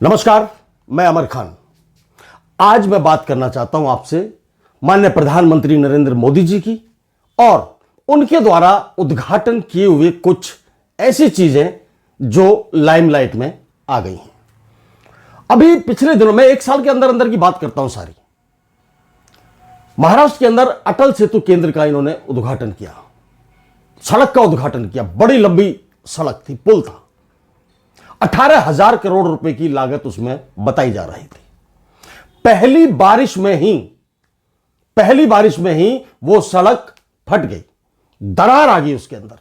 नमस्कार, मैं अमर खान। आज मैं बात करना चाहता हूं आपसे माननीय प्रधानमंत्री नरेंद्र मोदी जी की और उनके द्वारा उद्घाटन किए हुए कुछ ऐसी चीजें जो लाइमलाइट में आ गई हैं। अभी पिछले दिनों में 1 साल के अंदर अंदर की बात करता हूं सारी। महाराष्ट्र के अंदर अटल सेतु केंद्र का इन्होंने उद्घाटन किया, सड़क का उद्घाटन किया। बड़ी लंबी सड़क थी, पुल था। 18,000 करोड़ रुपए की लागत उसमें बताई जा रही थी। पहली बारिश में ही वो सड़क फट गई, दरार आ गई उसके अंदर।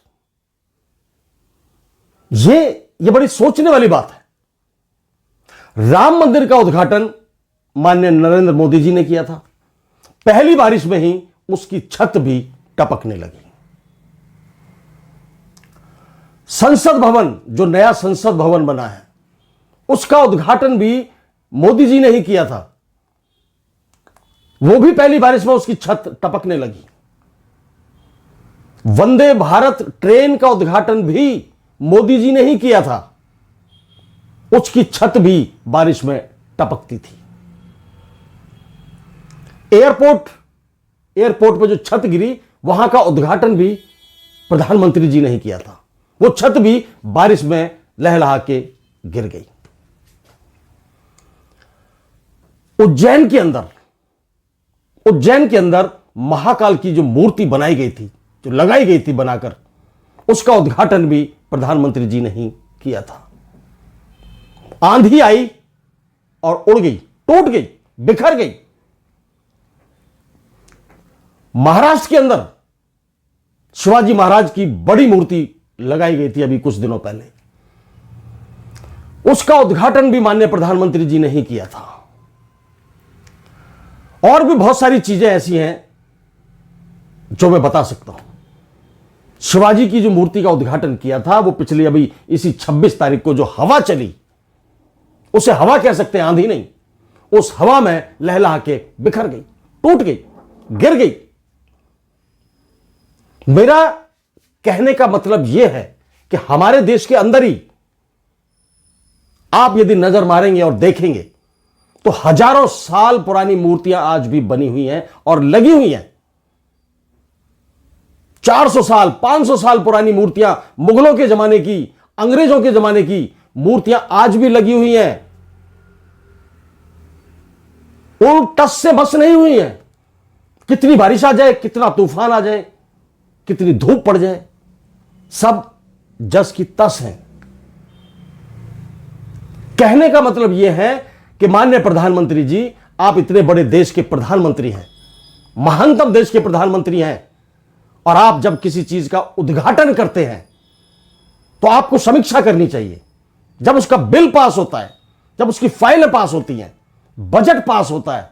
ये बड़ी सोचने वाली बात है। राम मंदिर का उद्घाटन माननीय नरेंद्र मोदी जी ने किया था। पहली बारिश में ही उसकी छत भी टपकने लगी। संसद भवन, जो नया संसद भवन बना है, उसका उद्घाटन भी मोदी जी ने ही किया था। वो भी पहली बारिश में उसकी छत टपकने लगी। वंदे भारत ट्रेन का उद्घाटन भी मोदी जी ने ही किया था। उसकी छत भी बारिश में टपकती थी। एयरपोर्ट पे जो छत गिरी, वहां का उद्घाटन भी प्रधानमंत्री जी ने ही किया था। वो छत भी बारिश में लहलहा के गिर गई। उज्जैन के अंदर महाकाल की जो मूर्ति बनाई गई थी, जो लगाई गई थी बनाकर, उसका उद्घाटन भी प्रधानमंत्री जी ने ही किया था। आंधी आई और उड़ गई, टूट गई, बिखर गई। महाराष्ट्र के अंदर शिवाजी महाराज की बड़ी मूर्ति लगाई गई थी अभी कुछ दिनों पहले। उसका उद्घाटन भी माननीय प्रधानमंत्री जी ने ही किया था। और भी बहुत सारी चीजें ऐसी हैं जो मैं बता सकता हूं। शिवाजी की जो मूर्ति का उद्घाटन किया था, वो पिछली अभी इसी 26 तारीख को जो हवा चली, उसे हवा कह सकते हैं, आंधी नहीं। उस हवा में लहलहा के बिखर गई, टूट गई, गिर गई। मेरा कहने का मतलब यह है कि हमारे देश के अंदर ही आप यदि नजर मारेंगे और देखेंगे तो हजारों साल पुरानी मूर्तियां आज भी बनी हुई हैं और लगी हुई हैं। 400 साल, 500 साल पुरानी मूर्तियां, मुगलों के जमाने की, अंग्रेजों के जमाने की मूर्तियां आज भी लगी हुई हैं। वो टस से बस नहीं हुई हैं। कितनी बारिश आ जाए, कितना तूफान आ जाए, कितनी धूप पड़ जाए, सब जस की तस है। कहने का मतलब यह है कि माननीय प्रधानमंत्री जी, आप इतने बड़े देश के प्रधानमंत्री हैं, महानतम देश के प्रधानमंत्री हैं, और आप जब किसी चीज का उद्घाटन करते हैं तो आपको समीक्षा करनी चाहिए। जब उसका बिल पास होता है, जब उसकी फाइलें पास होती हैं, बजट पास होता है,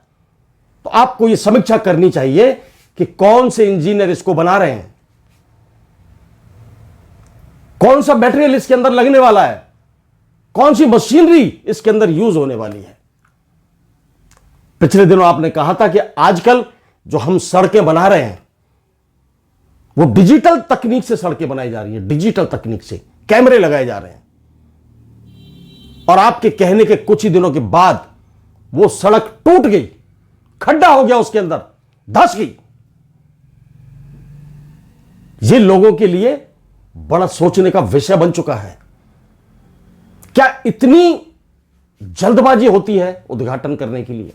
तो आपको यह समीक्षा करनी चाहिए कि कौन से इंजीनियर इसको बना रहे हैं, कौन सा मटेरियल इसके अंदर लगने वाला है, कौन सी मशीनरी इसके अंदर यूज होने वाली है। पिछले दिनों आपने कहा था कि आजकल जो हम सड़कें बना रहे हैं, वो डिजिटल तकनीक से सड़कें बनाई जा रही है। डिजिटल तकनीक से कैमरे लगाए जा रहे हैं, और आपके कहने के कुछ ही दिनों के बाद वो सड़क टूट गई, खड्डा हो गया, उसके अंदर धंस गई। ये लोगों के लिए बड़ा सोचने का विषय बन चुका है। क्या इतनी जल्दबाजी होती है उद्घाटन करने के लिए?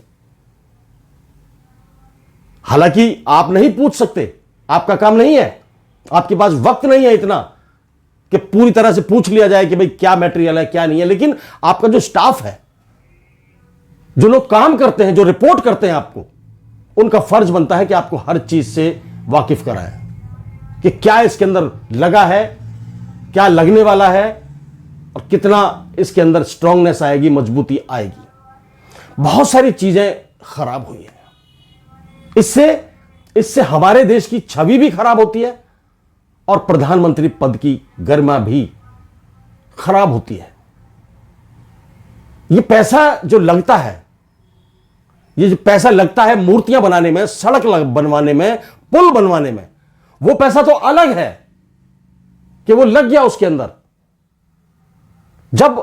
हालांकि आप नहीं पूछ सकते, आपका काम नहीं है, आपके पास वक्त नहीं है इतना कि पूरी तरह से पूछ लिया जाए कि भाई क्या मटेरियल है, क्या नहीं है। लेकिन आपका जो स्टाफ है, जो लोग काम करते हैं, जो रिपोर्ट करते हैं आपको, उनका फर्ज बनता है कि आपको हर चीज से वाकिफ कराएं कि क्या इसके अंदर लगा है, क्या लगने वाला है, और कितना इसके अंदर स्ट्रांगनेस आएगी, मजबूती आएगी। बहुत सारी चीजें खराब हुई हैं। इससे हमारे देश की छवि भी खराब होती है और प्रधानमंत्री पद की गरिमा भी खराब होती है। ये पैसा जो लगता है, ये जो पैसा लगता है मूर्तियां बनाने में, सड़क बनवाने में, पुल बनवाने में, वो पैसा तो अलग है कि वो लग गया उसके अंदर। जब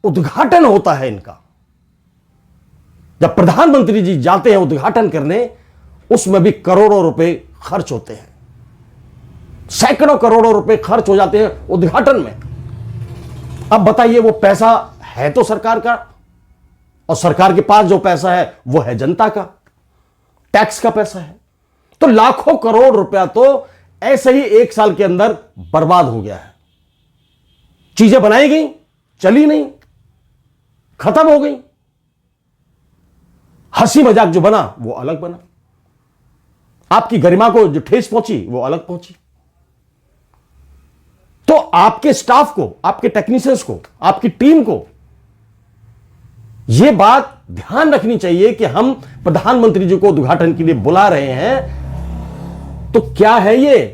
उद्घाटन होता है इनका, जब प्रधानमंत्री जी जाते हैं उद्घाटन करने, उसमें भी करोड़ों रुपए खर्च होते हैं, सैकड़ों करोड़ों रुपए खर्च हो जाते हैं उद्घाटन में। अब बताइए, वो पैसा है तो सरकार का, और सरकार के पास जो पैसा है वो है जनता का, टैक्स का पैसा है। तो लाखों करोड़ रुपया तो ऐसे ही एक साल के अंदर बर्बाद हो गया है। चीजें बनाई गई, चली नहीं, खत्म हो गई। हंसी मजाक जो बना वो अलग बना, आपकी गरिमा को जो ठेस पहुंची वो अलग पहुंची। तो आपके स्टाफ को, आपके टेक्नीशियंस को, आपकी टीम को यह बात ध्यान रखनी चाहिए कि हम प्रधानमंत्री जी को उद्घाटन के लिए बुला रहे हैं, तो क्या है ये,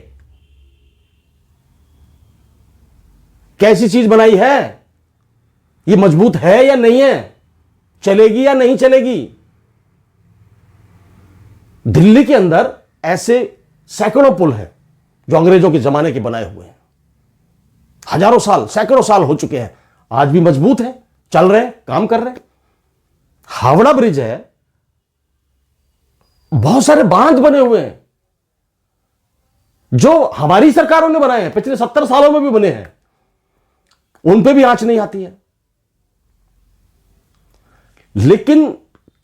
कैसी चीज बनाई है, ये मजबूत है या नहीं है, चलेगी या नहीं चलेगी। दिल्ली के अंदर ऐसे सैकड़ों पुल हैं जो अंग्रेजों के जमाने के बनाए हुए हैं, हजारों साल, सैकड़ों साल हो चुके हैं, आज भी मजबूत है, चल रहे हैं, काम कर रहे हैं। हावड़ा ब्रिज है, बहुत सारे बांध बने हुए हैं जो हमारी सरकारों ने बनाए हैं, पिछले 70 सालों में भी बने हैं, उन पे भी आंच नहीं आती है। लेकिन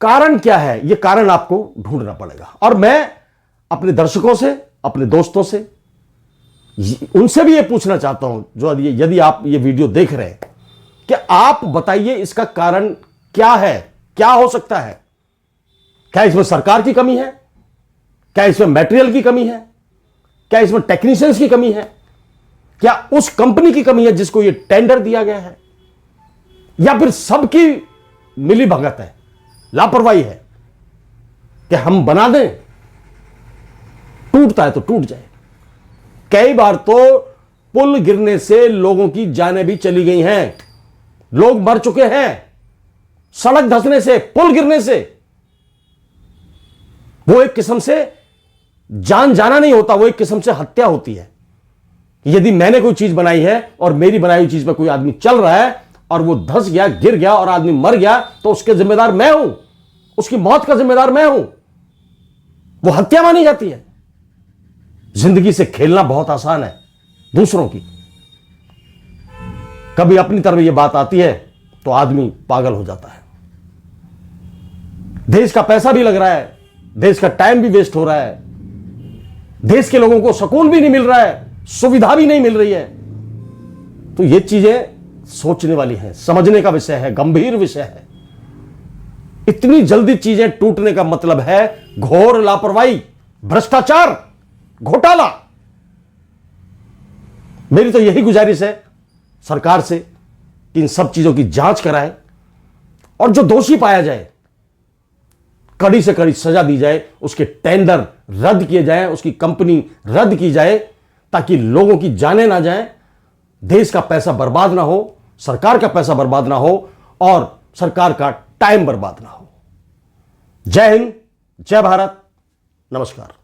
कारण क्या है, यह कारण आपको ढूंढना पड़ेगा। और मैं अपने दर्शकों से, अपने दोस्तों से, उनसे भी यह पूछना चाहता हूं, जो यदि आप ये वीडियो देख रहे हैं, कि आप बताइए इसका कारण क्या है, क्या हो सकता है। क्या इसमें सरकार की कमी है, क्या इसमें मटेरियल की कमी है, क्या इसमें टेक्नीशियंस की कमी है, क्या उस कंपनी की कमी है जिसको यह टेंडर दिया गया है, या फिर सबकी मिली भगत है, लापरवाही है कि हम बना दें, टूटता है तो टूट जाए। कई बार तो पुल गिरने से लोगों की जानें भी चली गई हैं, लोग मर चुके हैं, सड़क धंसने से, पुल गिरने से। वो एक किस्म से जान जाना नहीं होता, वो एक किस्म से हत्या होती है। यदि मैंने कोई चीज बनाई है और मेरी बनाई हुई चीज पर कोई आदमी चल रहा है और वो धंस गया, गिर गया और आदमी मर गया, तो उसके जिम्मेदार मैं हूं, उसकी मौत का जिम्मेदार मैं हूं। वो हत्या मानी जाती है। जिंदगी से खेलना बहुत आसान है, दूसरों की। कभी अपनी तरफ यह बात आती है तो आदमी पागल हो जाता है। देश का पैसा भी लग रहा है, देश का टाइम भी वेस्ट हो रहा है, देश के लोगों को सुकून भी नहीं मिल रहा है, सुविधा भी नहीं मिल रही है। तो ये चीजें सोचने वाली हैं, समझने का विषय है, गंभीर विषय है। इतनी जल्दी चीजें टूटने का मतलब है घोर लापरवाही, भ्रष्टाचार, घोटाला। मेरी तो यही गुजारिश है सरकार से कि इन सब चीजों की जांच कराए और जो दोषी पाया जाए कड़ी से कड़ी सजा दी जाए, उसके टेंडर रद्द किए जाएं, उसकी कंपनी रद्द की जाए, ताकि लोगों की जानें ना जाएं, देश का पैसा बर्बाद ना हो, सरकार का पैसा बर्बाद ना हो और सरकार का टाइम बर्बाद ना हो। जय हिंद, जय भारत, नमस्कार।